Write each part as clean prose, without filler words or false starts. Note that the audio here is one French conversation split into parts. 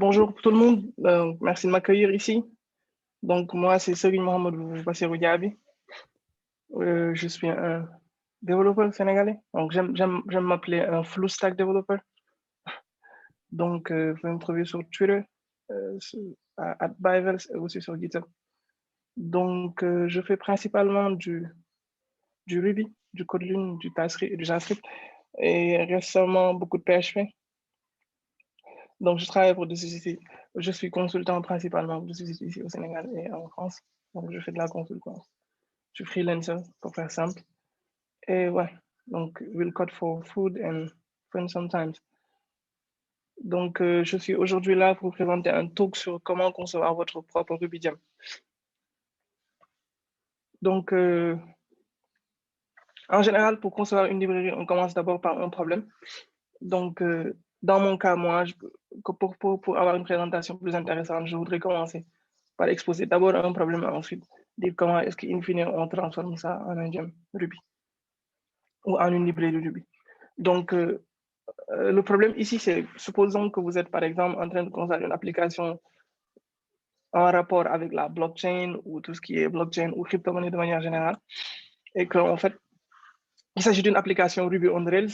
Bonjour tout le monde, merci de m'accueillir ici. Donc moi, c'est Serigne Mohamed Bassirou Diaby. Je suis un développeur sénégalais. Donc j'aime m'appeler un full stack développeur. Donc vous pouvez me trouver sur Twitter, @Bivels et aussi sur GitHub. Donc je fais principalement du Ruby, du Kotlin, du TypeScript et du JavaScript et récemment beaucoup de PHP. Donc, je travaille pour des sociétés. Je suis consultant principalement pour des sociétés ici au Sénégal et en France. Donc, je fais de la consultance. Je suis freelancer, pour faire simple. Et ouais, donc, we'll cut for food and fun sometimes. Donc, je suis aujourd'hui là pour vous présenter un talk sur comment concevoir votre propre Rubidium. Donc, en général, pour concevoir une librairie, on commence d'abord par un problème. Donc, dans mon cas, moi, pour avoir une présentation plus intéressante, je voudrais commencer par exposer d'abord un problème, ensuite dire comment est-ce qu'in fine, on transforme ça en un gem Ruby ou en une librairie Ruby. Donc, le problème ici, c'est, supposons que vous êtes, par exemple, en train de construire une application en rapport avec la blockchain ou tout ce qui est blockchain ou crypto-monnaie de manière générale, et qu'en fait, il s'agit d'une application Ruby on Rails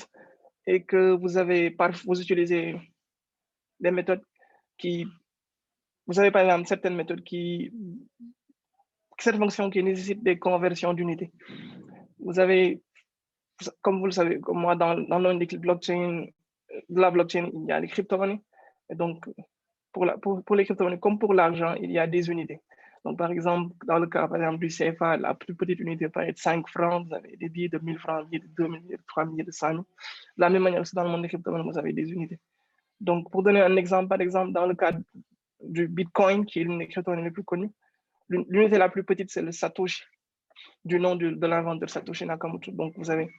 et que vous utilisez des méthodes qui, vous avez par exemple certaines méthodes certaines fonctions qui nécessitent des conversions d'unités. Vous avez, comme vous le savez, comme moi, dans le monde de la blockchain, il y a les crypto-monnaies. Et donc, pour les crypto-monnaies, comme pour l'argent, il y a des unités. Donc, par exemple, dans le cas, par exemple, du CFA, la plus petite unité peut être 5 francs, vous avez des billets de 1000 francs, des billets de 2000, de 3000, de 100 000. De la même manière aussi, dans le monde des crypto-monnaies, vous avez des unités. Donc, pour donner un exemple, par exemple, dans le cas du Bitcoin, qui est l'une des crypto-monnaies les plus connues, l'unité la plus petite, c'est le Satoshi, du nom de l'inventeur Satoshi Nakamoto. Donc, vous avez,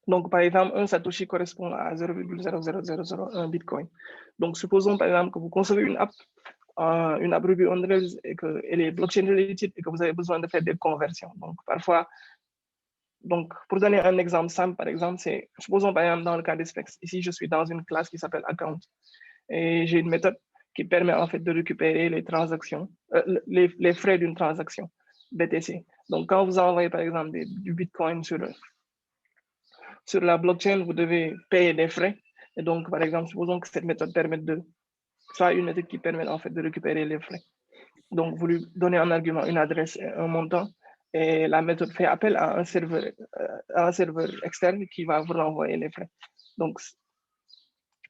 donc, par exemple, un Satoshi correspond à 0,00001 Bitcoin. Donc, supposons, par exemple, que vous concevez une app Ruby on Rails et qu'elle est blockchain related et que vous avez besoin de faire des conversions. Donc, parfois, donc, pour donner un exemple simple, par exemple, c'est, supposons, par exemple, dans le cas des specs, ici, je suis dans une classe qui s'appelle account et j'ai une méthode qui permet en fait de récupérer les transactions, les frais d'une transaction BTC. Donc, quand vous envoyez par exemple du Bitcoin sur la blockchain, vous devez payer des frais. Et donc, par exemple, supposons que cette méthode permet soit une méthode qui permet en fait de récupérer les frais. Donc, vous lui donnez un argument, une adresse, un montant, et la méthode fait appel à un serveur externe qui va vous renvoyer les frais. Donc,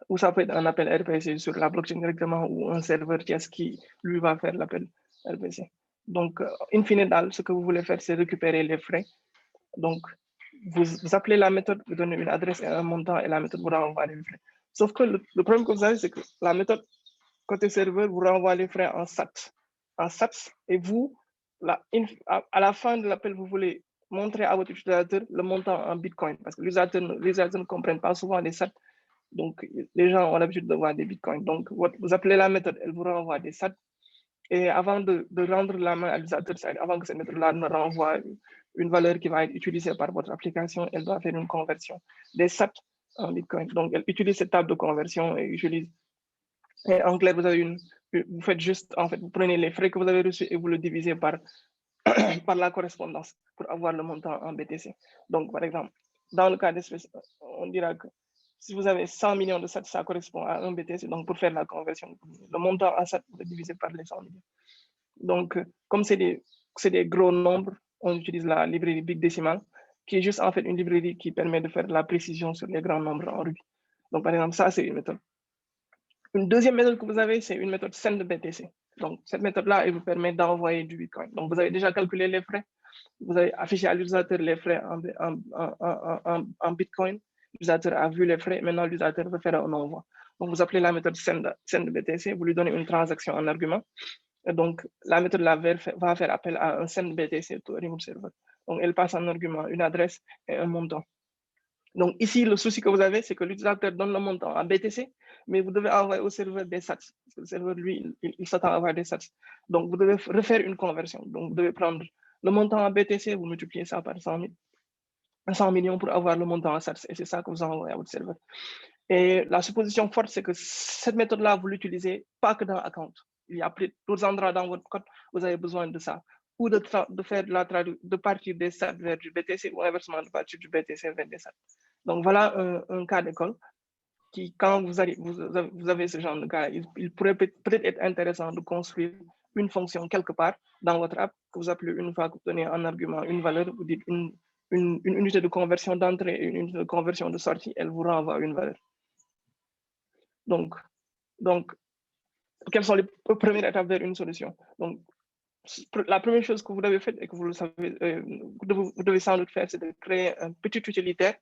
ou ça peut être un appel RPC sur la blockchain directement ou un serveur tierce qui, lui, va faire l'appel RPC. Donc, in fine, ce que vous voulez faire, c'est récupérer les frais. Donc, vous appelez la méthode, vous donnez une adresse et un montant et la méthode vous renvoie les frais. Sauf que le problème que vous avez, c'est que la méthode côté serveur vous renvoie les frais en SAT. En SAT, et vous, à la fin de l'appel, vous voulez montrer à votre utilisateur le montant en Bitcoin parce que les utilisateurs ne comprennent pas souvent les SAT. Donc, les gens ont l'habitude de voir des bitcoins. Donc, vous appelez la méthode, elle vous renvoie des SAT. Et avant de rendre la main à l'utilisateur, avant que cette méthode-là ne renvoie une valeur qui va être utilisée par votre application, elle doit faire une conversion des SAT en bitcoin. Donc, elle utilise cette table de conversion et utilise. Et en clair, vous faites juste, en fait, vous prenez les frais que vous avez reçus et vous le divisez par la correspondance pour avoir le montant en BTC. Donc, par exemple, dans le cas d'espèce, on dira que si vous avez 100 millions de SAT, ça correspond à un BTC. Donc, pour faire la conversion, le montant en SAT est divisé par les 100 millions. Donc, comme c'est des gros nombres, on utilise la librairie Big Decimal, qui est juste en fait une librairie qui permet de faire la précision sur les grands nombres en Ruby. Donc, par exemple, ça, c'est une méthode. Une deuxième méthode que vous avez, c'est une méthode send BTC. Donc, cette méthode-là, elle vous permet d'envoyer du Bitcoin. Donc, vous avez déjà calculé les frais. Vous avez affiché à l'utilisateur les frais en Bitcoin. L'utilisateur a vu les frais. Maintenant, l'utilisateur veut faire un envoi. Donc, vous appelez la méthode send BTC. Vous lui donnez une transaction en argument. Et donc, la méthode là va faire appel à un send BTC to remote server. Donc, elle passe en argument une adresse et un montant. Donc, ici, le souci que vous avez, c'est que l'utilisateur donne le montant en BTC, mais vous devez envoyer au serveur des SAT. Parce que le serveur, lui, il s'attend à avoir des SAT. Donc, vous devez refaire une conversion. Donc, vous devez prendre le montant en BTC, vous multipliez ça par 100 millions pour avoir le montant en SAT. Et c'est ça que vous envoyez à votre serveur. Et la supposition forte, c'est que cette méthode-là, vous l'utilisez pas que dans Account. Il y a d'autres endroits dans votre code, vous avez besoin de ça. Ou de faire de partir des stats vers du BTC ou inversement de partir du BTC vers des stats. Donc voilà un cas d'école qui, quand vous avez ce genre de cas, il pourrait peut-être être intéressant de construire une fonction quelque part dans votre app que vous appelez une fois que vous donnez un argument, une valeur, vous dites une unité de conversion d'entrée et une unité de conversion de sortie, elle vous renvoie une valeur. Donc, quelles sont les premières étapes vers une solution? Donc, la première chose que vous devez faire et que vous le savez, vous devez sans doute faire, c'est de créer un petit utilitaire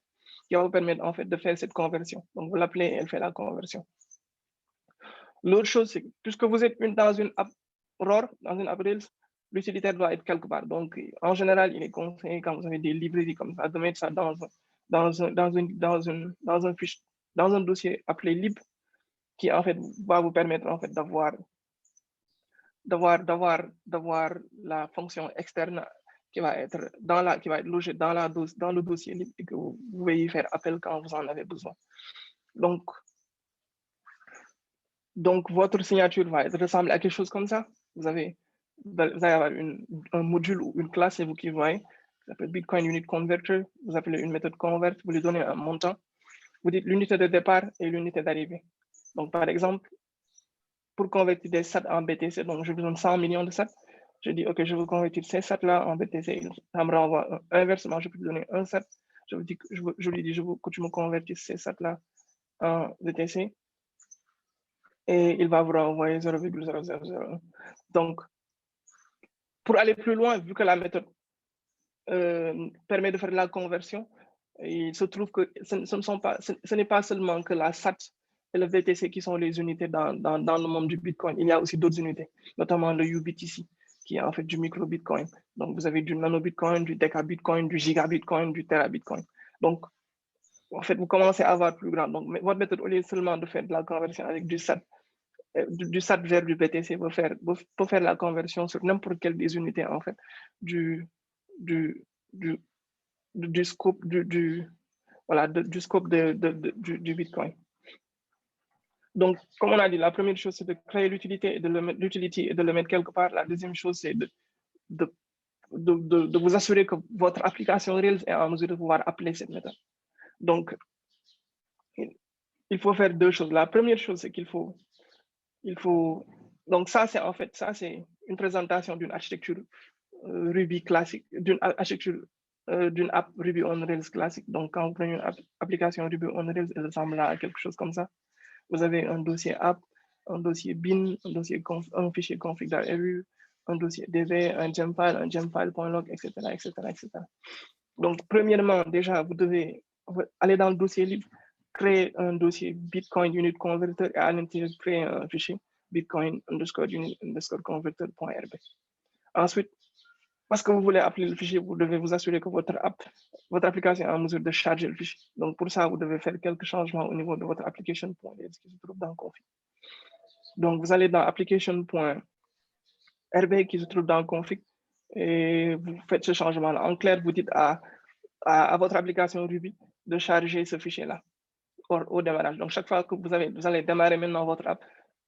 qui va vous permettre en fait de faire cette conversion. Donc, vous l'appelez, elle fait la conversion. L'autre chose, c'est que puisque vous êtes dans une app ROR, dans une app Rails, l'utilitaire doit être quelque part. Donc, en général, il est conseillé quand vous avez des librairies comme ça, de mettre ça dans un dossier appelé lib, qui en fait va vous permettre en fait d'avoir la fonction externe qui va être logée dans le dossier lib et que vous pouvez y faire appel quand vous en avez besoin. Donc votre signature va ressembler à quelque chose comme ça. Vous allez avoir un module ou une classe, c'est vous qui voyez, qui s'appelle Bitcoin Unit Converter. Vous appelez une méthode convert, vous lui donnez un montant. Vous dites l'unité de départ et l'unité d'arrivée. Donc par exemple, pour convertir des SAT en BTC, donc je vous donne 100 millions de SAT. Je dis, OK, je veux convertir ces SAT-là en BTC. Ça me renvoie inversement, je peux lui donner un SAT. Je lui dis, je veux que tu me convertisses ces SAT-là en BTC. Et il va vous renvoyer 0,000. Donc, pour aller plus loin, vu que la méthode permet de faire la conversion, il se trouve que ce n'est pas seulement que la SAT et le BTC qui sont les unités dans le monde du Bitcoin. Il y a aussi d'autres unités, notamment le UBTC, qui est en fait du micro-Bitcoin. Donc, vous avez du nano-Bitcoin, du déca-Bitcoin, du giga-Bitcoin, du téra-Bitcoin. Donc, en fait, vous commencez à avoir plus grand. Donc, votre méthode, au lieu seulement de faire de la conversion avec du SAT vers du BTC, pour faire la conversion sur n'importe quelle des unités, en fait, du scope du scope du Bitcoin. Donc, comme on a dit, la première chose, c'est de créer l'utilité et de le mettre quelque part. La deuxième chose, c'est de vous assurer que votre application Rails est en mesure de pouvoir appeler cette méthode. Donc, il faut faire deux choses. La première chose, c'est qu'il faut donc ça, c'est une présentation d'une architecture Ruby classique, d'une architecture d'une app Ruby on Rails classique. Donc, quand vous prenez une application Ruby on Rails, elle ressemble à quelque chose comme ça. Vous avez un dossier app, un dossier bin, un fichier config.ru, un dossier dv, un gemfile.log, etc., etc., etc. Donc, premièrement, déjà, vous devez aller dans le dossier libre, créer un dossier Bitcoin Unit Converter et à l'intérieur, créer un fichier Bitcoin _unit _converter.rb. Ensuite, parce que vous voulez appeler le fichier, vous devez vous assurer que votre application est en mesure de charger le fichier. Donc, pour ça, vous devez faire quelques changements au niveau de votre application.rb qui se trouve dans le config. Donc, vous allez dans application.rb qui se trouve dans le config et vous faites ce changement-là. En clair, vous dites à votre application Ruby de charger ce fichier-là au démarrage. Donc, chaque fois que vous allez démarrer maintenant votre app,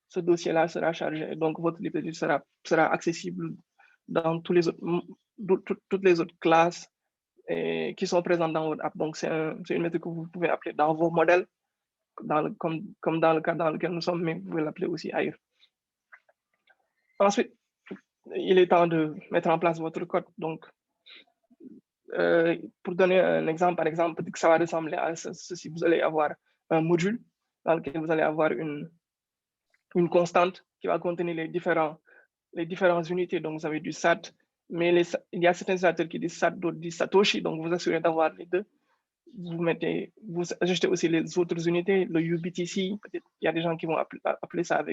ce dossier-là sera chargé. Donc, votre librairie sera accessible dans toutes les autres classes qui sont présentes dans votre app. Donc, c'est une méthode que vous pouvez appeler dans vos modèles, comme dans le cas dans lequel nous sommes, mais vous pouvez l'appeler aussi ailleurs. Ensuite, il est temps de mettre en place votre code. Donc, pour donner un exemple, par exemple, que ça va ressembler à ceci. Vous allez avoir un module dans lequel vous allez avoir une constante qui va contenir les différentes unités. Donc, vous avez du SAT, mais il y a certains utilisateurs qui disent SAT, d'autres disent Satoshi. Donc, vous assurez d'avoir les deux. Vous ajoutez aussi les autres unités, le UBTC. Peut-être il y a des gens qui vont appeler ça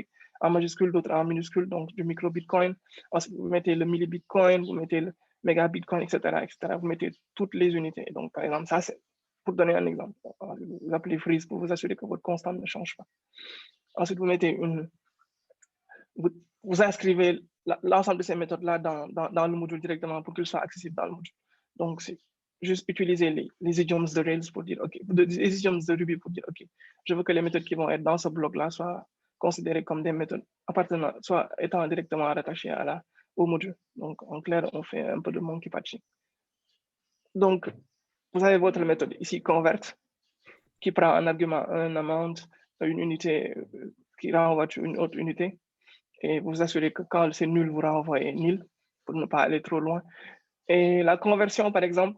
en majuscule, d'autres en minuscule, donc du micro-Bitcoin. Ensuite, vous mettez le milli-Bitcoin, vous mettez le méga-Bitcoin, etc., etc. Vous mettez toutes les unités. Donc, par exemple, ça, c'est pour donner un exemple. Vous appelez freeze pour vous assurer que votre constante ne change pas. Ensuite, vous mettez vous inscrivez l'ensemble de ces méthodes-là dans le module directement pour qu'il soit accessible dans le module. Donc, juste utiliser les idiomes de Rails pour dire, OK, les idiomes de Ruby pour dire, OK, je veux que les méthodes qui vont être dans ce bloc-là soient considérées comme des méthodes appartenant, soit étant directement rattachées au module. Donc, en clair, on fait un peu de monkey patching. Donc, vous avez votre méthode ici, convert, qui prend un argument, un amount, une unité qui renvoie une autre unité. Et vous assurez que quand c'est nul, vous renvoyez nil pour ne pas aller trop loin. Et la conversion, par exemple,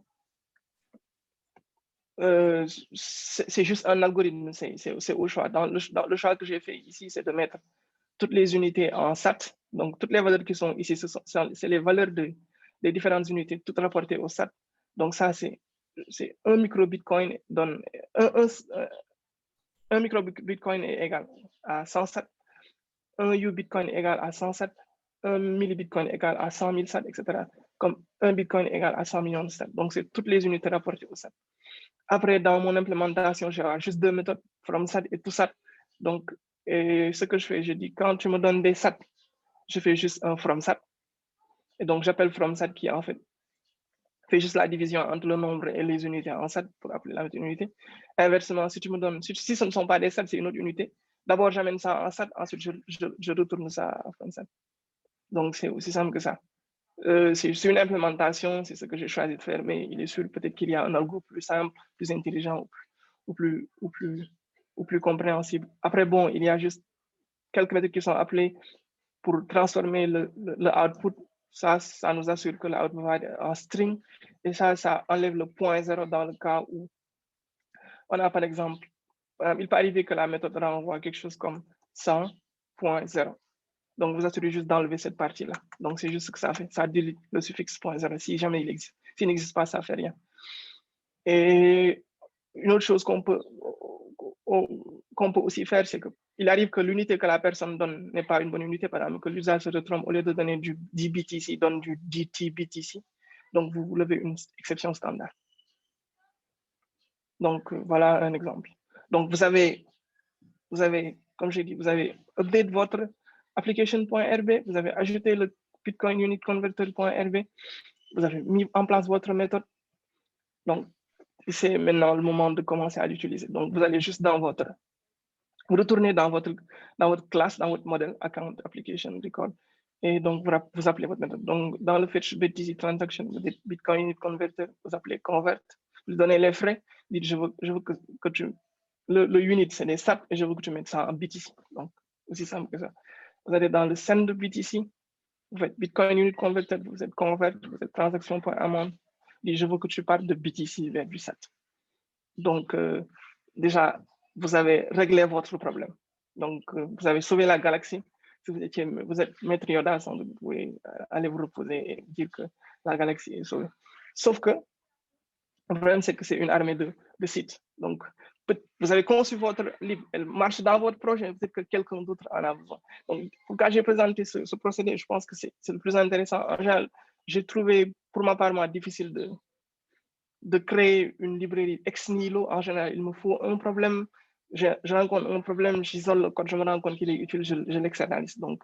c'est juste un algorithme, c'est au choix. Dans le choix que j'ai fait ici, c'est de mettre toutes les unités en SAT. Donc, toutes les valeurs qui sont ici, c'est les valeurs des différentes unités, toutes rapportées au SAT. Donc, ça, c'est un micro-bitcoin donne un micro-bitcoin est égal à 107, un U-bitcoin est égal à 107, un millibitcoin est égal à 100 000 SAT, etc. Comme un bitcoin est égal à 100 millions de SAT. Donc, c'est toutes les unités rapportées au SAT. Après, dans mon implémentation, j'ai juste deux méthodes, from SAT et to SAT. Donc, ce que je fais, je dis, quand tu me donnes des SAT, je fais juste un from SAT. Et donc, j'appelle from SAT qui, en fait, fait juste la division entre le nombre et les unités en SAT pour appeler la unité. Inversement, si tu me donnes, si ce ne sont pas des SAT, c'est une autre unité. D'abord, j'amène ça en SAT, ensuite, je retourne ça en from SAT. Donc, c'est aussi simple que ça. C'est une implémentation, c'est ce que j'ai choisi de faire, mais il est sûr peut-être qu'il y a un algo plus simple, plus intelligent ou plus compréhensible. Après, bon, il y a juste quelques méthodes qui sont appelées pour transformer le output. Ça nous assure que l'output va être en string et ça enlève le point 0 dans le cas où on a par exemple, il peut arriver que la méthode renvoie quelque chose comme 100.0. Donc, vous assurez juste d'enlever cette partie-là. Donc, c'est juste ce que ça fait. Ça delete le suffixe .0 si jamais il existe. S'il n'existe pas, ça ne fait rien. Et une autre chose qu'on peut aussi faire, c'est qu'il arrive que l'unité que la personne donne n'est pas une bonne unité, par exemple, que l'usage se trompe, au lieu de donner du DBTC, il donne du DTBTC. Donc, vous levez une exception standard. Donc, voilà un exemple. Donc, vous avez, comme j'ai dit, vous avez update votre application.rb, vous avez ajouté le Bitcoin Unit Converter.rb, vous avez mis en place votre méthode. Donc, c'est maintenant le moment de commencer à l'utiliser. Donc, vous allez juste vous retournez dans votre classe, dans votre modèle, account, application, record, et donc vous appelez votre méthode. Donc, dans le fetch BTC transaction, vous dites Bitcoin Unit Converter, vous appelez convert, vous donnez les frais, dites je veux que tu, le unit, c'est des SAT, et je veux que tu mettes ça en BTC. Donc, aussi simple que ça. Vous allez dans le send de BTC, vous faites Bitcoin Unit Converter, vous êtes convert, vous êtes transaction.amount, et je veux que tu partes de BTC vers du SAT. Donc, déjà, vous avez réglé votre problème. Donc, vous avez sauvé la galaxie. Si vous êtes maître Yoda, sans doute, vous pouvez aller vous reposer et dire que la galaxie est sauvée. Sauf que, le problème, c'est que c'est une armée de sites. Donc, vous avez conçu votre livre, elle marche dans votre projet, peut-être que quelqu'un d'autre en a besoin. Donc, quand j'ai présenté ce procédé, je pense que c'est le plus intéressant. En général, j'ai trouvé, pour ma part, difficile de créer une librairie ex nihilo. En général, il me faut un problème, je rencontre un problème, j'isole le code, je me rends compte qu'il est utile, je l'externalise. Donc,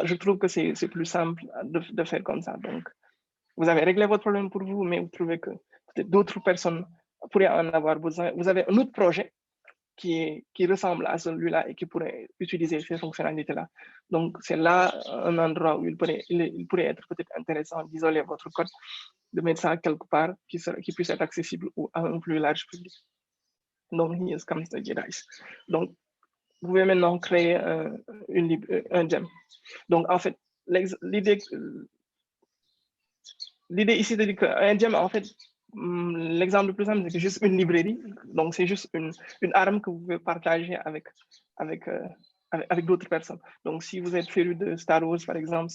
je trouve que c'est plus simple de faire comme ça. Donc, vous avez réglé votre problème pour vous, mais vous trouvez que peut-être d'autres personnes pourraient en avoir besoin. Vous avez un autre projet qui ressemble à celui-là et qui pourrait utiliser ces fonctionnalités-là. Donc, c'est là un endroit où il pourrait être peut-être intéressant d'isoler votre code, de mettre ça quelque part qui puisse être accessible à un plus large public. Donc, here's comes the Jedi's. Donc, vous pouvez maintenant créer un gem. Donc, en fait, l'idée ici de dire qu'un gem, en fait, l'exemple le plus simple, c'est juste une librairie. Donc, c'est juste une arme que vous pouvez partager avec d'autres personnes. Donc, si vous êtes féru de Star Wars, par exemple,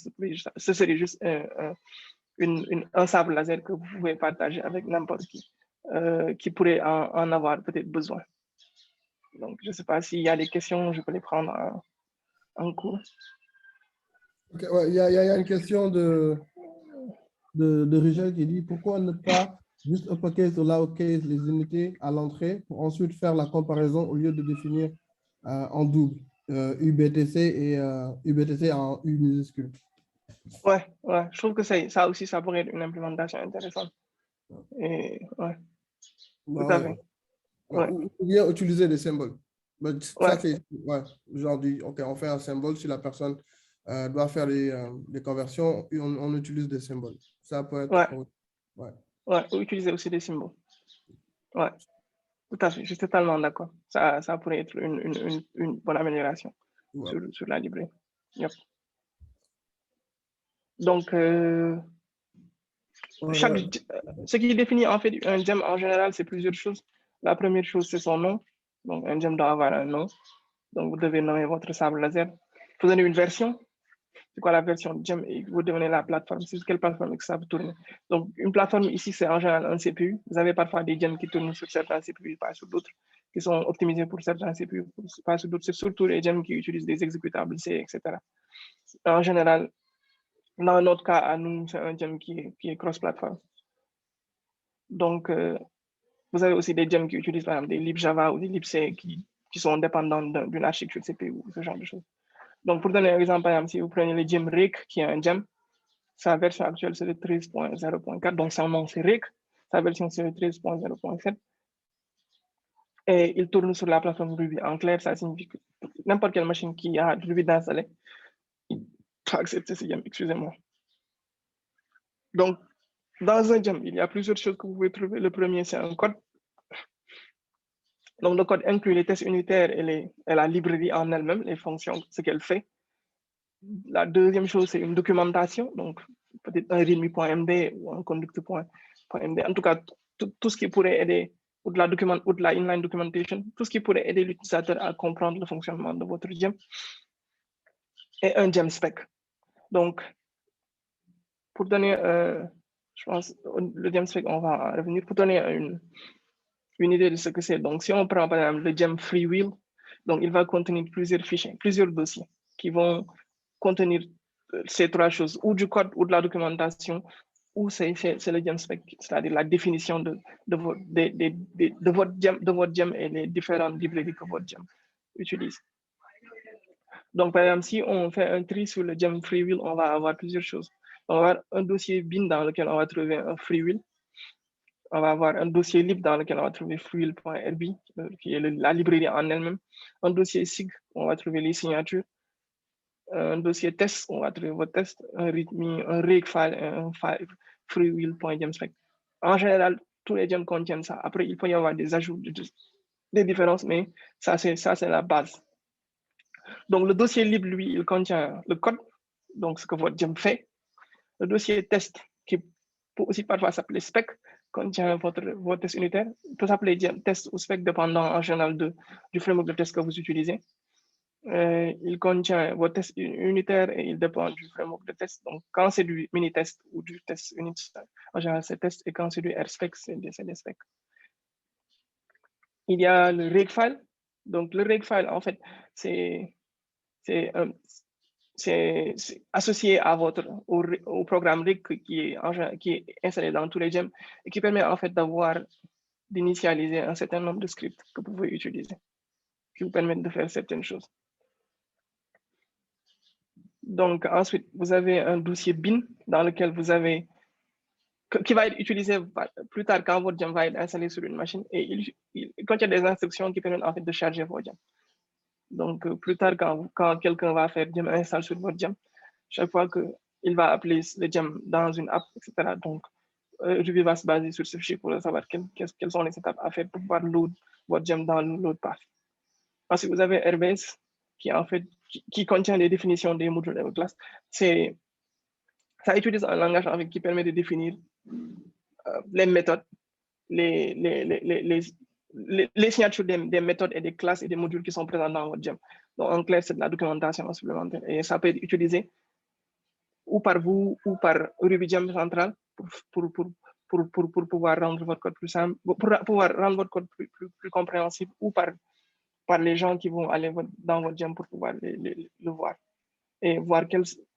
ce serait juste un sabre laser que vous pouvez partager avec n'importe qui pourrait en avoir peut-être besoin. Donc, je ne sais pas s'il y a des questions, je peux les prendre en cours. Okay, ouais, il y a une question de Rigel qui dit pourquoi ne pas juste uppercase ou lowercase les unités à l'entrée pour ensuite faire la comparaison au lieu de définir en double UBTC et UBTC en U minuscule. Ouais, je trouve que ça aussi, ça pourrait être une implémentation intéressante. Et, ouais, tout Bah à ouais. fait. Ouais, Ouais, ou bien utiliser des symboles. Mais ça, ouais, c'est, ouais, genre, OK, on fait un symbole si la personne doit faire des conversions, et on utilise des symboles. Ça peut être, ouais, ouais. ouais. Ou utiliser aussi des symboles. Ouais, tout à fait. Je suis totalement d'accord. Ça pourrait être une bonne amélioration Ouais. sur la librairie. Yep. Donc, Ouais, ouais. ce qui définit en fait un gem en général, c'est plusieurs choses. La première chose, c'est son nom. Donc, un gem doit avoir un nom. Donc, vous devez nommer votre sable laser. Vous donnez une version. C'est quoi la version de gem et vous donnez la plateforme. C'est sur quelle plateforme que ça peut tourner. Donc, une plateforme ici, c'est en général un CPU. Vous avez parfois des gems qui tournent sur certains CPU, pas sur d'autres, qui sont optimisés pour certains CPU, pas sur d'autres. C'est surtout les gems qui utilisent des exécutables C, etc. En général, dans notre cas, à nous, c'est un gem qui est cross-platform. Donc, vous avez aussi des gems qui utilisent par exemple des libjava ou des libc qui sont dépendants d'une architecture CPU ou ce genre de choses. Donc, pour donner un exemple, par exemple, si vous prenez le gem RIC, qui est un gem, sa version actuelle c'est le 13.0.4, donc son nom c'est RIC, sa version c'est le 13.0.7, et il tourne sur la plateforme Ruby. En clair, ça signifie que n'importe quelle machine qui a Ruby d'installé peut accepter ce gem, excusez-moi. Donc, dans un gem, il y a plusieurs choses que vous pouvez trouver. Le premier, c'est un code. Donc, le code inclut les tests unitaires et la librairie en elle-même, les fonctions, ce qu'elle fait. La deuxième chose, c'est une documentation, donc peut-être un readme.md ou un conductor.md. En tout cas, tout ce qui pourrait aider, ou de la inline documentation, tout ce qui pourrait aider l'utilisateur à comprendre le fonctionnement de votre gem. Et un gem spec. Donc, pour donner, je pense, le gem spec, on va revenir, pour donner une idée de ce que c'est. Donc, si on prend par exemple le gem freewheel, donc il va contenir plusieurs fichiers, plusieurs dossiers qui vont contenir ces trois choses, ou du code ou de la documentation, ou c'est le gem spec, c'est-à-dire la définition de votre gem et les différentes librairies que votre gem utilise. Donc, par exemple, si on fait un tri sur le gem freewheel, on va avoir plusieurs choses. On va avoir un dossier bin dans lequel on va trouver un freewheel. On va avoir un dossier libre dans lequel on va trouver freewheel.rb, qui est la librairie en elle-même. Un dossier SIG, on va trouver les signatures. Un dossier test, on va trouver votre test. Un readme, un rake file et un file freewheel.gemspec. En général, tous les gems contiennent ça. Après, il peut y avoir des ajouts, des différences, mais ça, c'est la base. Donc, le dossier libre, lui, il contient le code, donc ce que votre gem fait. Le dossier test, qui peut aussi parfois s'appeler spec, contient votre test unitaire. Il peut s'appeler test ou spec dépendant en général du framework de test que vous utilisez. Il contient votre test unitaire et il dépend du framework de test. Donc, quand c'est du mini-test ou du test unitaire, en général, c'est test, et quand c'est du RSpec, c'est des specs. Il y a le Rakefile. Donc, le Rakefile, en fait, c'est associé à au programme RIG qui est installé dans tous les gems et qui permet en fait d'initialiser un certain nombre de scripts que vous pouvez utiliser, qui vous permettent de faire certaines choses. Donc ensuite, vous avez un dossier bin dans lequel vous avez, qui va être utilisé plus tard quand votre gem va être installé sur une machine, et il contient des instructions qui permettent en fait de charger vos gems. Donc plus tard, quand quelqu'un va faire gem install sur votre gem, chaque fois qu'il va appeler le gem dans une app, etc. Donc, Ruby va se baser sur ce fichier pour savoir quelles sont les étapes à faire pour pouvoir load votre gem dans le load path. Ensuite, vous avez Airbase qui contient les définitions des modules de votre classe. Ça utilise un langage qui permet de définir les méthodes, les signatures des méthodes et des classes et des modules qui sont présents dans votre gem. Donc, en clair, c'est de la documentation supplémentaire et ça peut être utilisé ou par vous ou par RubyGem central pour pouvoir rendre votre code plus simple, pour pouvoir rendre votre code plus compréhensible, ou par les gens qui vont aller dans votre gem pour pouvoir le voir. Et voir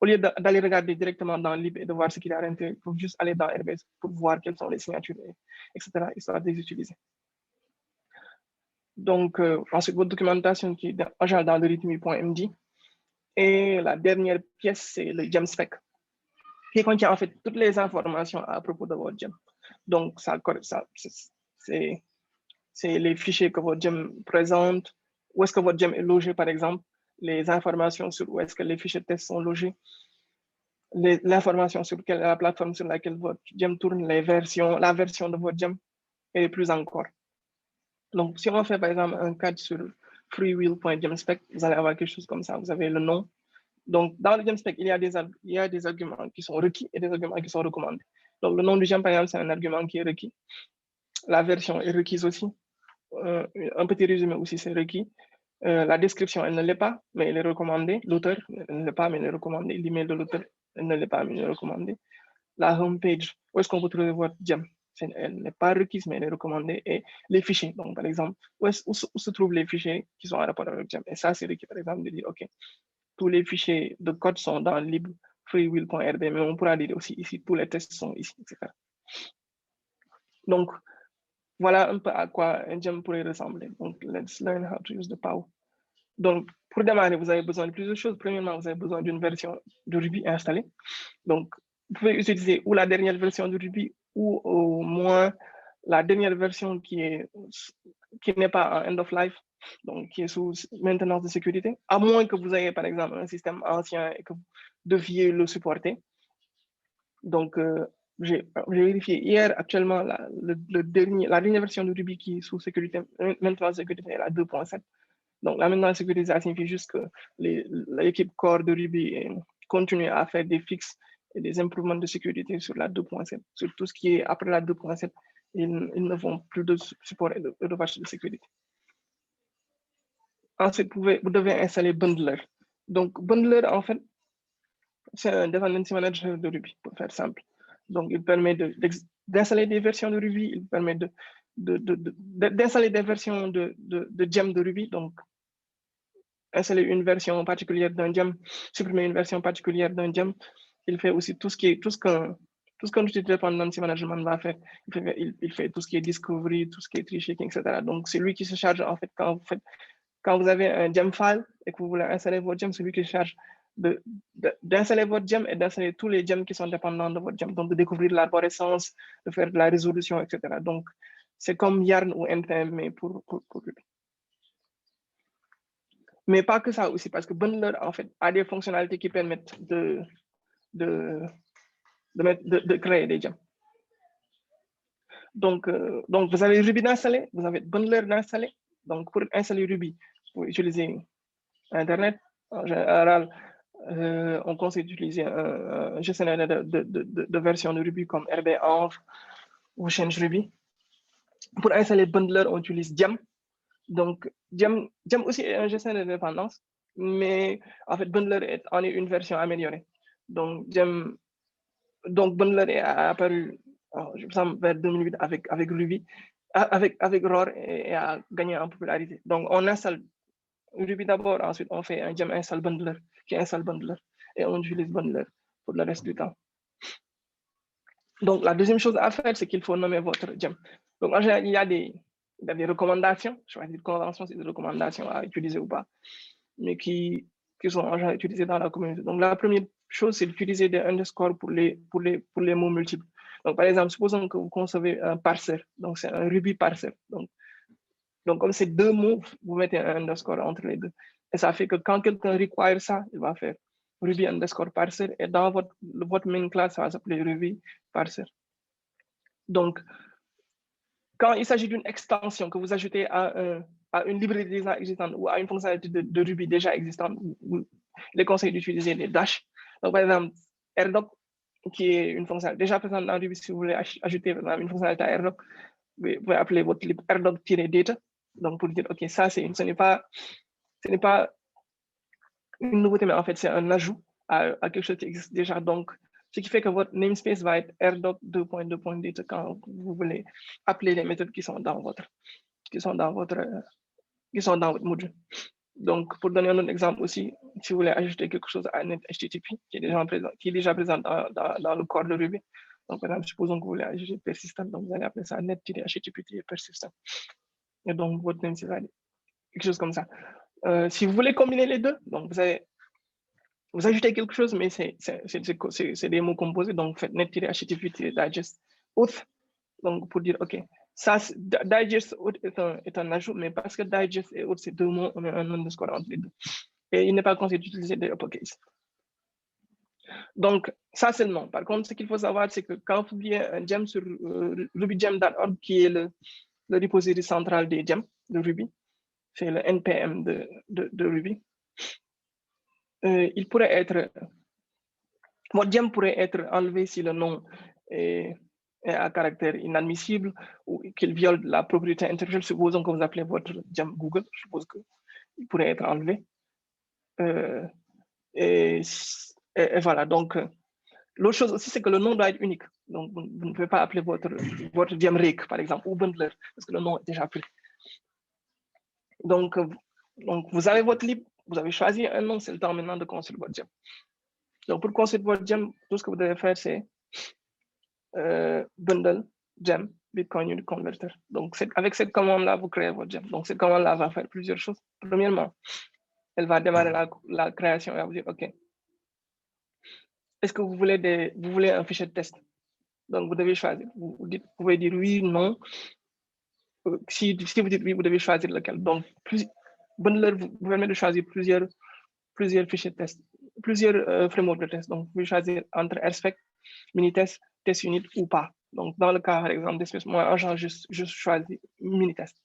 au lieu d'aller regarder directement dans lib et de voir ce qu'il y a à l'intérieur, il faut juste aller dans Airbase pour voir quelles sont les signatures, etc., histoire de les utiliser. Donc, ensuite, votre documentation qui est en général dans le readme.md. Et la dernière pièce, c'est le gem spec, qui contient en fait toutes les informations à propos de votre gem. Donc, c'est les fichiers que votre gem présente, où est-ce que votre gem est logé, par exemple, les informations sur où est-ce que les fichiers de test sont logés, l'information sur la plateforme sur laquelle votre gem tourne, la version de votre gem et plus encore. Donc, si on fait par exemple un cadre sur freewheel.gemspec, vous allez avoir quelque chose comme ça. Vous avez le nom. Donc, dans le gemspec, il y a des arguments qui sont requis et des arguments qui sont recommandés. Donc, le nom du gem, par exemple, c'est un argument qui est requis. La version est requise aussi. Un petit résumé aussi, c'est requis. La description, elle ne l'est pas, mais elle est recommandée. L'auteur, elle ne l'est pas, mais elle est recommandée. L'email de l'auteur, elle ne l'est pas, mais elle est recommandée. La homepage, où est-ce qu'on peut trouver votre gem? Elle n'est pas requise, mais elle est recommandée. Et les fichiers, donc par exemple, où se trouvent les fichiers qui sont en rapport avec le gem? Et ça, c'est requis, par exemple, de dire, OK, tous les fichiers de code sont dans lib freewheel.rb, mais on pourra dire aussi ici, tous les tests sont ici, etc. Donc, voilà un peu à quoi un gem pourrait ressembler. Donc, let's learn how to use the POW. Donc, pour démarrer, vous avez besoin de plusieurs choses. Premièrement, vous avez besoin d'une version de Ruby installée. Donc, vous pouvez utiliser ou la dernière version de Ruby ou au moins la dernière version qui n'est pas en end of life, donc qui est sous maintenance de sécurité, à moins que vous ayez par exemple un système ancien et que vous deviez le supporter. Donc, j'ai vérifié hier, actuellement, la dernière version de Ruby qui est sous sécurité, maintenance de sécurité est la 2.7. Donc, la maintenance de sécurité, ça signifie juste que l'équipe core de Ruby continue à faire des fixes et des improvements de sécurité sur la 2.7. Sur tout ce qui est après la 2.7, ils ne font plus de support et de patch de sécurité. Ensuite, vous devez installer Bundler. Donc, Bundler, en fait, c'est un dependency manager de Ruby, pour faire simple. Donc, il permet d'installer des versions de Ruby, il permet d'installer des versions de gem de Ruby. Donc, installer une version particulière d'un gem, supprimer une version particulière d'un gem. Il fait aussi tout ce qu'un outil de dependency management va faire. Il fait tout ce qui est discovery, tout ce qui est tree shaking, etc. Donc, c'est lui qui se charge, en fait, quand vous avez un gem file et que vous voulez installer votre gem, c'est lui qui se charge d'installer votre gem et d'installer tous les gems qui sont dépendants de votre gem. Donc, de découvrir l'arborescence, de faire de la résolution, etc. Donc, c'est comme Yarn ou NPM, mais pour Ruby. Mais pas que ça aussi, parce que Bundler, en fait, a des fonctionnalités qui permettent de créer des gems. Donc, vous avez Ruby d'installer, vous avez Bundler d'installer. Donc, pour installer Ruby, vous utiliser Internet. En général, on conseille d'utiliser un gestionnaire de version de Ruby comme RB-Env ou Change Ruby. Pour installer Bundler, on utilise Gem. Donc, Gem aussi est un gestionnaire de dépendance, mais en fait, Bundler en est une version améliorée. Donc, Bundler est apparu, je me semble, vers 2008 avec Ruby, avec ROR et a gagné en popularité. Donc, on installe Ruby d'abord, ensuite on fait un gem install Bundler qui installe Bundler et on utilise Bundler pour le reste du temps. Donc, la deuxième chose à faire, c'est qu'il faut nommer votre gem. Donc, en général, il y a des recommandations, je vais dire conventions, c'est des recommandations à utiliser ou pas, mais qui sont en général utilisées dans la communauté. Donc, la première chose, c'est d'utiliser des underscores pour les mots multiples. Donc, par exemple, supposons que vous concevez un parser, donc c'est un Ruby parser. Donc, comme c'est deux mots, vous mettez un underscore entre les deux. Et ça fait que quand quelqu'un requiert ça, il va faire Ruby underscore parser. Et dans votre main class, ça va s'appeler Ruby parser. Donc, quand il s'agit d'une extension que vous ajoutez à une librairie déjà existante ou à une fonctionnalité de Ruby déjà existante, les conseils d'utiliser les dash. Donc, par exemple, RDoc, qui est une fonctionnalité déjà présente dans Ruby, si vous voulez ajouter une fonctionnalité à RDoc, vous pouvez appeler votre lib RDoc-data. Donc, pour dire, OK, ça, ce n'est pas une nouveauté, mais en fait, c'est un ajout à quelque chose qui existe déjà. Donc, ce qui fait que votre namespace va être RDoc 2.2.data quand vous voulez appeler les méthodes qui sont dans votre module. Donc, pour donner un autre exemple aussi, si vous voulez ajouter quelque chose à NetHTTP qui est déjà présent dans le corps de Ruby. Donc, par exemple, supposons que vous voulez ajouter persistent, donc vous allez appeler ça net-http persistent. Et donc, votre namespace va être quelque chose comme ça. Si vous voulez combiner les deux, donc vous ajoutez quelque chose, mais c'est des mots composés, donc faites net-http digest auth Donc, pour dire, OK, ça, digest est un ajout, mais parce que digest et autre, c'est deux mots, on met un underscore entre les deux. Et il n'est pas conseillé d'utiliser des uppercase. Donc, ça, c'est le nom. Par contre, ce qu'il faut savoir, c'est que quand vous oubliez un gem sur rubygem.org, qui est le repository central des gems de Ruby, c'est le NPM de Ruby, il pourrait être, votre gem pourrait être enlevé si le nom est à caractère inadmissible ou qu'il viole la propriété intellectuelle. Supposons que vous appelez votre gem Google, je suppose qu'il pourrait être enlevé. Et voilà, donc l'autre chose aussi, c'est que le nom doit être unique. Donc, vous ne pouvez pas appeler votre gem Rake, par exemple, ou Bundler, parce que le nom est déjà pris. Donc, vous avez votre lib, vous avez choisi un nom, c'est le temps maintenant de construire votre gem. Donc, pour construire votre gem, tout ce que vous devez faire, c'est bundle gem Bitcoin Unit Converter. Donc, avec cette commande-là, vous créez votre gem. Donc, cette commande-là va faire plusieurs choses. Premièrement, elle va démarrer la création et elle va vous dire, OK, est-ce que vous voulez un fichier de test? Donc, vous devez choisir. Vous pouvez dire oui, non. Si vous dites oui, vous devez choisir lequel. Donc, Bundler vous permet de choisir plusieurs fichiers de test, plusieurs frameworks de test. Donc, vous pouvez choisir entre RSpec, Minitest, Test Unit ou pas. Donc, dans le cas, par exemple, d'espèce, moi, je choisis Minitest.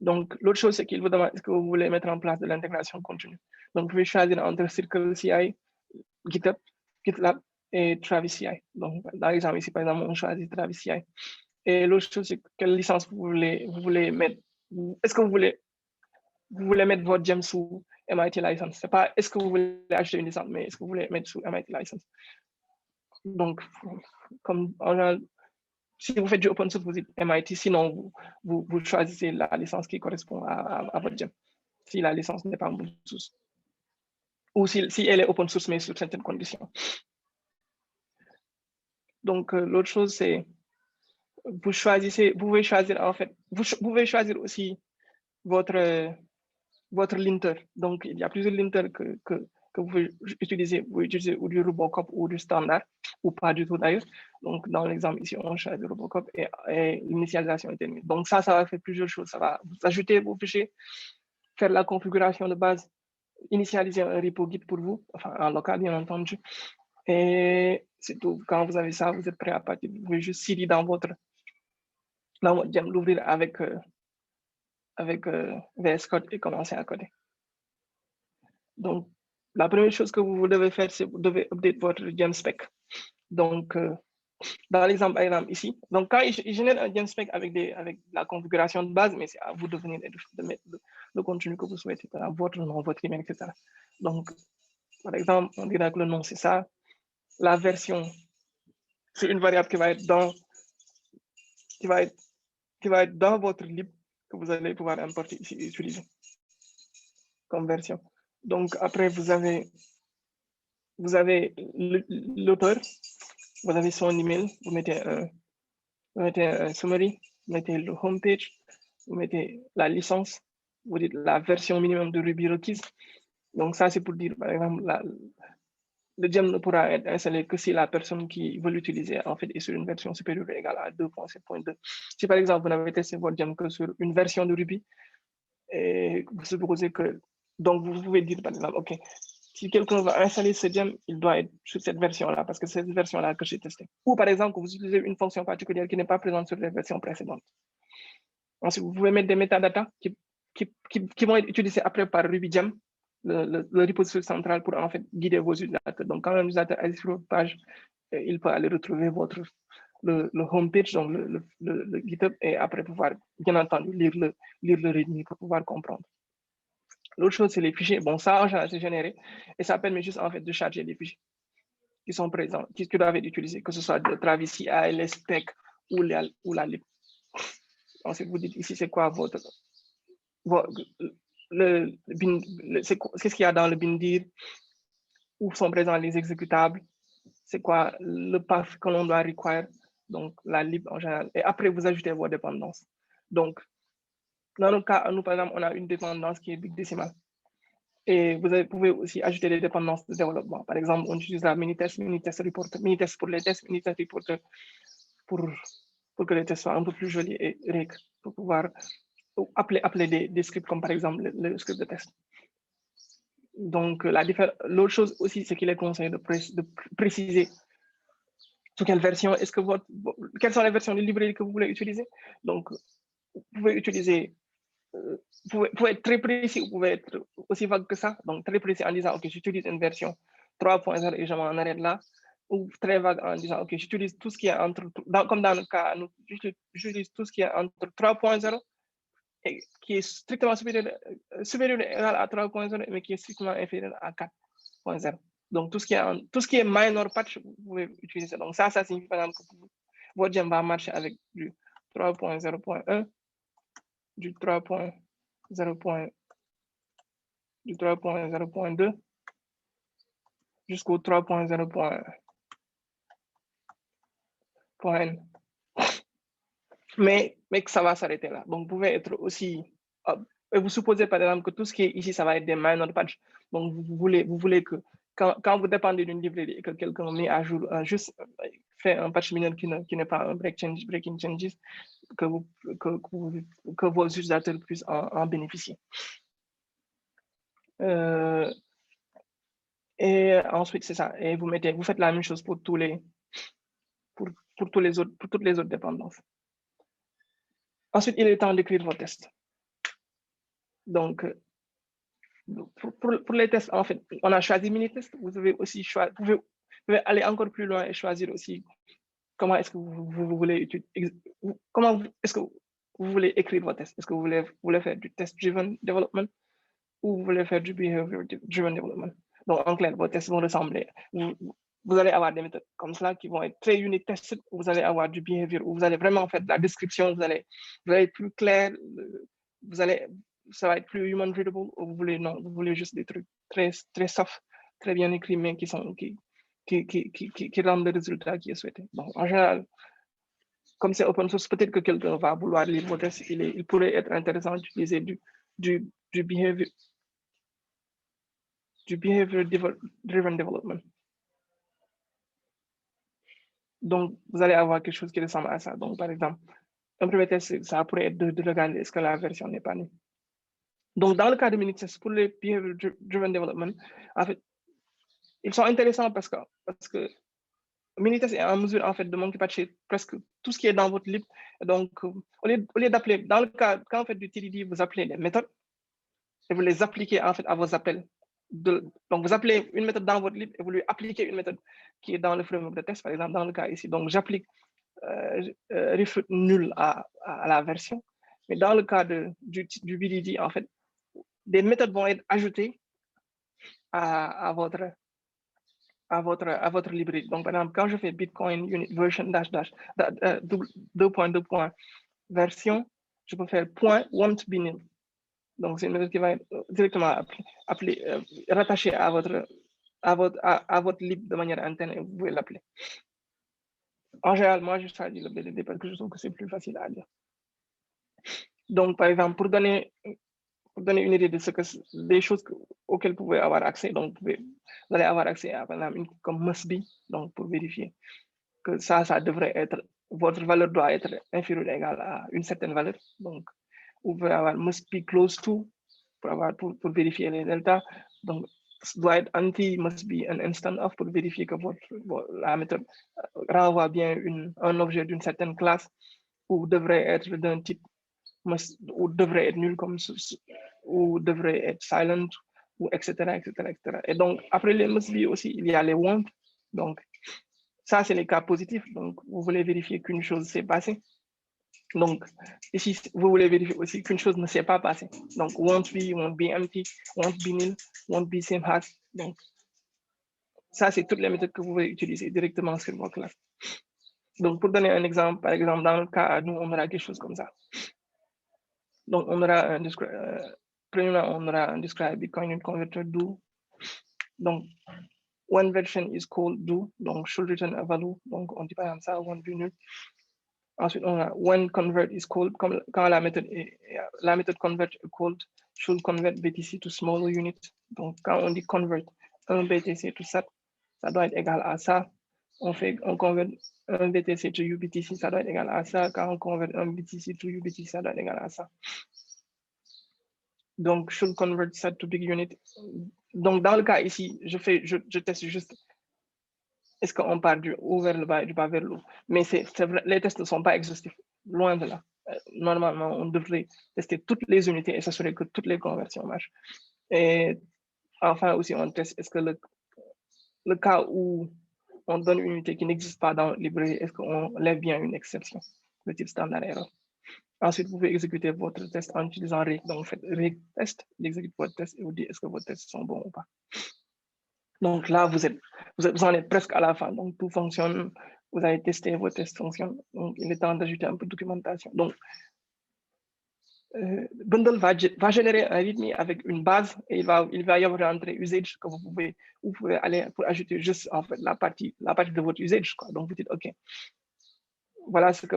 Donc, l'autre chose, c'est qu'il vous demande est-ce que vous voulez mettre en place de l'intégration continue. Donc, vous pouvez choisir entre Circle CI, GitHub, GitLab et Travis CI. Donc, dans l'exemple ici, par exemple, on choisit Travis CI. Et l'autre chose, c'est quelle licence vous voulez mettre. Est-ce que vous voulez mettre votre gem sous MIT license? C'est pas est-ce que vous voulez acheter une licence, mais est-ce que vous voulez mettre sous MIT license? Donc, comme en général, si vous faites du open source, vous dites MIT, sinon vous choisissez la licence qui correspond à votre gem, si la licence n'est pas open source. Ou si elle est open source, mais sous certaines conditions. Donc, l'autre chose, c'est vous pouvez choisir en fait, vous pouvez choisir aussi votre linter. Donc, il y a plusieurs linters que vous pouvez utiliser. Vous pouvez utiliser ou du Robocop ou du standard, ou pas du tout d'ailleurs. Donc, dans l'exemple ici, on choisit Robocop et l'initialisation est terminée. Donc, ça va faire plusieurs choses. Ça va vous ajouter vos fichiers, faire la configuration de base, initialiser un repo Git pour vous, enfin en local, bien entendu. Et c'est tout. Quand vous avez ça, vous êtes prêt à partir. Vous pouvez juste cd dans votre gem, l'ouvrir avec VS Code et commencer à coder. Donc, la première chose que vous devez faire, c'est que vous devez update votre gem spec. Donc, dans l'exemple par exemple ici, donc quand il génère un gem spec avec la configuration de base, mais c'est à vous de venir de mettre le contenu que vous souhaitez, votre nom, votre email, etc. Donc, par exemple, on dirait que le nom, c'est ça. La version, c'est une variable qui va être dans votre lib que vous allez pouvoir importer ici et utiliser comme version. Donc, après, vous avez l'auteur, vous avez son email, vous mettez un summary, vous mettez le homepage, vous mettez la licence, vous dites la version minimum de Ruby requise. Donc, ça, c'est pour dire, par exemple, le gem ne pourra être installé que si la personne qui veut l'utiliser, en fait, est sur une version supérieure ou égale à 2.7.2. Si, par exemple, vous n'avez testé votre gem que sur une version de Ruby, et vous supposez que, donc, vous pouvez dire, par exemple, OK, si quelqu'un va installer ce gem, il doit être sur cette version-là, parce que c'est cette version-là que j'ai testée. Ou par exemple, que vous utilisez une fonction particulière qui n'est pas présente sur les versions précédentes. Ensuite, vous pouvez mettre des métadatas qui vont être utilisés après par RubyGem, le repository central pour en fait guider vos utilisateurs. Donc, quand un utilisateur est sur votre page, il peut aller retrouver le homepage, donc le GitHub, et après pouvoir, bien entendu, lire le README pour pouvoir comprendre. L'autre chose, c'est les fichiers. Bon, ça, en général, c'est généré et ça permet juste en fait de charger les fichiers qui sont présents, qui doivent être utilisés, que ce soit de Travis CI, les specs ou la lib. Ensuite, vous dites ici, c'est quoi qu'est-ce qu'il y a dans le bindir, où sont présents les exécutables, c'est quoi le path que l'on doit require, donc la lib en général. Et après, vous ajoutez vos dépendances. Donc, dans notre cas, nous, par exemple, on a une dépendance qui est Big Decimal. Et vous pouvez aussi ajouter des dépendances de développement. Par exemple, on utilise la Minitest Reporter, Minitest pour les tests, Minitest Reporter pour pour que les tests soient un peu plus jolis et riches, pour pouvoir appeler des scripts comme par exemple le script de test. Donc, l'autre chose aussi, c'est qu'il est conseillé de préciser sous quelle version est-ce que quelles sont les versions de librairie que vous voulez utiliser. Donc, vous pouvez utiliser, vous pouvez être très précis, vous pouvez être aussi vague que ça. Donc, très précis en disant, OK, j'utilise une version 3.0 et je m'en arrête là. Ou très vague en disant, OK, j'utilise tout ce qui est entre, comme dans le cas, j'utilise tout ce qui est entre 3.0 et qui est strictement supérieur ou égal à 3.0, mais qui est strictement inférieur à 4.0. Donc, tout ce qui est minor patch, vous pouvez utiliser. Donc, ça signifie par exemple que votre gem va marcher avec du 3.0.1, du 3.0.2 jusqu'au 3.0.n. Mais que ça va s'arrêter là. Donc, vous pouvez être aussi... et vous supposez par exemple que tout ce qui est ici, ça va être des minor patch. Donc, vous voulez que quand vous dépendez d'une librairie et que quelqu'un met à jour, juste fait un patch mineur qui n'est pas un breaking changes, que vos utilisateurs puissent en bénéficier. Et ensuite, c'est ça. Et vous faites la même chose pour toutes les autres dépendances. Ensuite, il est temps d'écrire vos tests. Donc, pour les tests, en fait, on a choisi mini-tests. Vous avez aussi vous pouvez aller encore plus loin et choisir aussi comment est-ce que vous voulez vous voulez écrire vos tests. Est-ce que vous voulez faire du test-driven development ou vous voulez faire du behavior-driven development? Donc, en clair, vos tests vont ressembler. Vous allez avoir des méthodes comme cela qui vont être très unit tested. Vous allez avoir du behavior où vous allez vraiment faire de la description. Vous allez être plus clair. Ça va être plus human readable. Ou vous voulez juste des trucs très, très soft, très bien écrits, mais qui rendent le résultat qui est souhaité. Donc, en général, comme c'est open source, peut-être que quelqu'un va vouloir lire vos tests. Il pourrait être intéressant d'utiliser du behavior-driven development. Donc, vous allez avoir quelque chose qui ressemble à ça. Donc, par exemple, un premier test, ça pourrait être de regarder est-ce que la version n'est pas née. Donc, dans le cas de mini-tests, pour les behavior-driven development, en fait, ils sont intéressants parce que mini-test est en mesure, en fait, de monkey-patcher presque tout ce qui est dans votre lib. Donc, au lieu d'appeler, dans le cas, quand vous faites du TDD, vous appelez les méthodes et vous les appliquez, en fait, à vos appels. Donc, vous appelez une méthode dans votre lib et vous lui appliquez une méthode qui est dans le framework de test, par exemple, dans le cas ici. Donc, j'applique refute nul à la version. Mais dans le cas du BDD, en fait, des méthodes vont être ajoutées à votre librairie. Donc, par exemple, quand je fais Bitcoin unit version -- 2.2. version, je peux faire .won't be nil. Donc, c'est une méthode qui va être directement rattachée à votre lib de manière interne et vous pouvez l'appeler. En général, moi, je choisis le BDD parce que je trouve que c'est plus facile à lire. Donc, par exemple, pour donner une idée de des choses auxquelles vous pouvez avoir accès, donc vous allez avoir accès à, par exemple, comme must be, donc pour vérifier que ça devrait être, votre valeur doit être inférieure ou égale à une certaine valeur. Donc, vous pouvez avoir must be close to pour vérifier les deltas. Donc, doit être anti must be an instant of pour vérifier que la méthode renvoie bien un objet d'une certaine classe ou devrait être d'un type ou devrait être nul ou devrait être silent ou etc. Et donc après les must be aussi il y a les want. Donc ça c'est les cas positifs. Donc vous voulez vérifier qu'une chose s'est passée. Donc ici vous voulez vérifier aussi qu'une chose ne s'est pas passée. Donc won't be empty, won't be nil, won't be same as. Donc ça c'est toutes les méthodes que vous pouvez utiliser directement sur votre classe. Donc pour donner un exemple, par exemple dans le cas nous on aura quelque chose comme ça. Donc, on aura un describe Bitcoin converter do. Donc, when version is called do, donc should return a value. Donc, on dit par exemple ça, one be nul. Ensuite, on a when convert is called, quand la méthode convert est called, should convert BTC to small unit. Donc, quand on dit convert un BTC to SAT, ça doit être égal à ça. on convertit un BTC to UBTC, ça doit être égal à ça. Quand on convertit un BTC to UBTC, ça doit être égal à ça. Donc, should convert ça to big unit. Donc, dans le cas ici, je teste juste est-ce qu'on part du haut vers le bas et du bas vers le haut. Mais vrai, les tests ne sont pas exhaustifs, loin de là. Normalement, on devrait tester toutes les unités et s'assurer que toutes les conversions marchent. Et enfin aussi, on teste est-ce que le cas où on donne une unité qui n'existe pas dans la librairie, est-ce qu'on lève bien une exception, le type standard error. Ensuite, vous pouvez exécuter votre test en utilisant reg. Donc, vous faites reg test, il exécute votre test et vous dit est-ce que vos tests sont bons ou pas. Donc là, vous en êtes presque à la fin. Donc, tout fonctionne. Vous avez testé, vos tests fonctionnent. Donc, il est temps d'ajouter un peu de documentation. Donc, Bundle va générer un README avec une base et il va y avoir une entrée usage que vous pouvez aller pour ajouter juste en fait la partie de votre usage, quoi. Donc, vous dites, OK, voilà ce que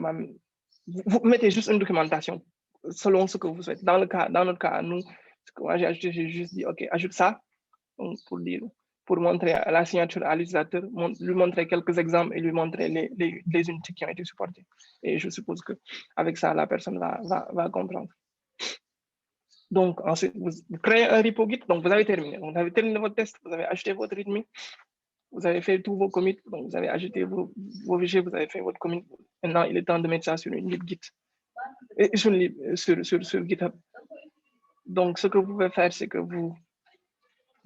vous mettez juste une documentation selon ce que vous souhaitez. Dans notre cas, nous, ce que moi j'ai ajouté, j'ai juste dit, OK, ajoute ça, donc pour montrer la signature à l'utilisateur, lui montrer quelques exemples et lui montrer les unités qui ont été supportées. Et je suppose qu'avec ça, la personne va comprendre. Donc, ensuite, vous créez un repo Git, donc vous avez terminé. Vous avez terminé votre test, vous avez acheté votre README, vous avez fait tous vos commits, donc vous avez ajouté vos fichiers, vous avez fait votre commit. Maintenant, il est temps de mettre ça sur une lib Git, et sur GitHub. Donc, ce que vous pouvez faire, c'est que vous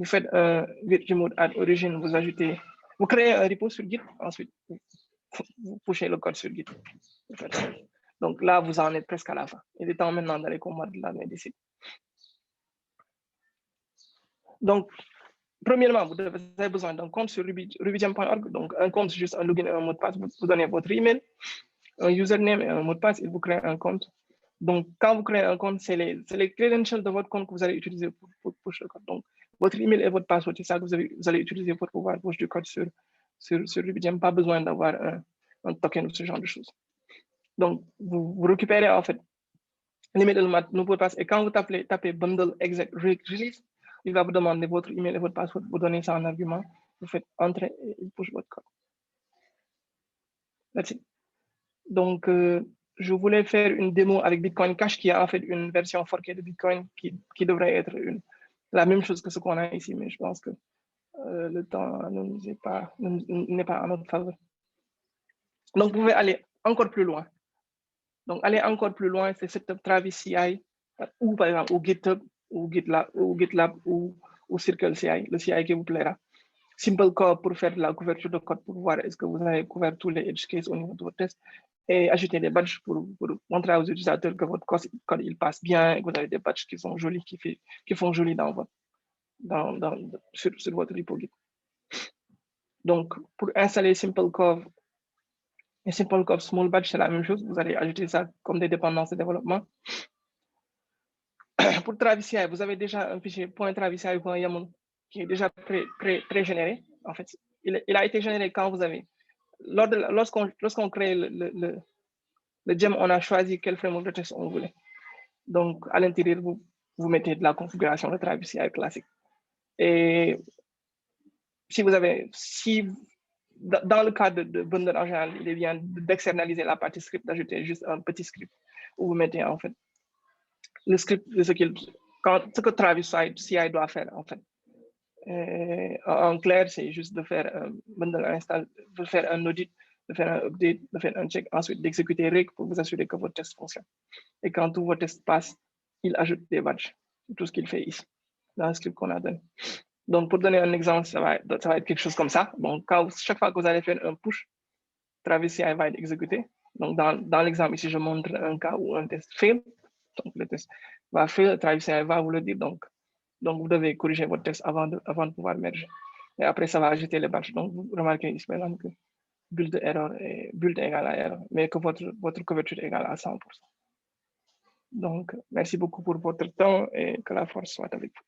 faites un git remote add origin, vous créez un repo sur Git, ensuite, vous pushez le code sur Git. Donc là, vous en êtes presque à la fin. Il est temps maintenant d'aller combattre la médecine. Donc, premièrement, vous avez besoin d'un compte sur rubygem.org. Donc, un compte, c'est juste un login et un mot de passe. Vous donnez votre email, un username et un mot de passe, et vous créez un compte. Donc, quand vous créez un compte, c'est les credentials de votre compte que vous allez utiliser pour push le code. Donc, votre email et votre password, c'est ça que vous allez utiliser pour pouvoir push du code sur RubyGem. Pas besoin d'avoir un token ou ce genre de choses. Donc, vous récupérez en fait l'email et le mot de passe. Et quand vous tapez bundle exec release, il va vous demander votre email et votre password, vous donnez ça en argument, vous faites entrer et il push votre code. That's it. Donc, je voulais faire une démo avec Bitcoin Cash qui a en fait une version forkée de Bitcoin qui devrait être la même chose que ce qu'on a ici, mais je pense que le temps n'est pas en notre faveur. Donc, vous pouvez aller encore plus loin. Donc, aller encore plus loin, c'est setup Travis CI ou par exemple au GitHub ou GitLab ou Circle CI, le CI qui vous plaira. Simple Code pour faire de la couverture de code pour voir est-ce que vous avez couvert tous les edge cases au niveau de votre test et ajouter des badges pour montrer aux utilisateurs que votre code il passe bien et que vous avez des badges qui sont jolis, qui font joli sur votre repo Git. Donc, pour installer Simple Code et Simple Code Small Badge, c'est la même chose. Vous allez ajouter ça comme des dépendances de développement. Pour Travis CI, vous avez déjà un fichier .travis.yaml qui est déjà pré-généré. En fait, il a été généré quand vous avez lorsqu'on crée le gem, on a choisi quel framework de test on voulait. Donc, à l'intérieur, vous mettez de la configuration de Travis CI classique. Et dans le cas de bundle en général, il est bien d'externaliser la partie script, d'ajouter juste un petit script où vous mettez en fait le script de ce que Travis CI doit faire en fait. En clair, c'est juste de faire un bundle install, de faire un audit, de faire un update, de faire un check, ensuite d'exécuter reg pour vous assurer que votre test fonctionne. Et quand tous vos tests passent, il ajoute des badges, tout ce qu'il fait ici, dans le script qu'on a donné. Donc, pour donner un exemple, ça va être quelque chose comme ça. Donc, chaque fois que vous allez faire un push, Travis CI va être exécuté. Donc, dans l'exemple ici, je montre un cas où un test fail. Donc, le test va fail, Travis CI va vous le dire. Donc, vous devez corriger votre test avant de pouvoir merger. Et après, ça va ajouter les badges. Donc, vous remarquez ici, par exemple, que build égale à erreur, mais que votre couverture égale à 100%. Donc, merci beaucoup pour votre temps et que la force soit avec vous.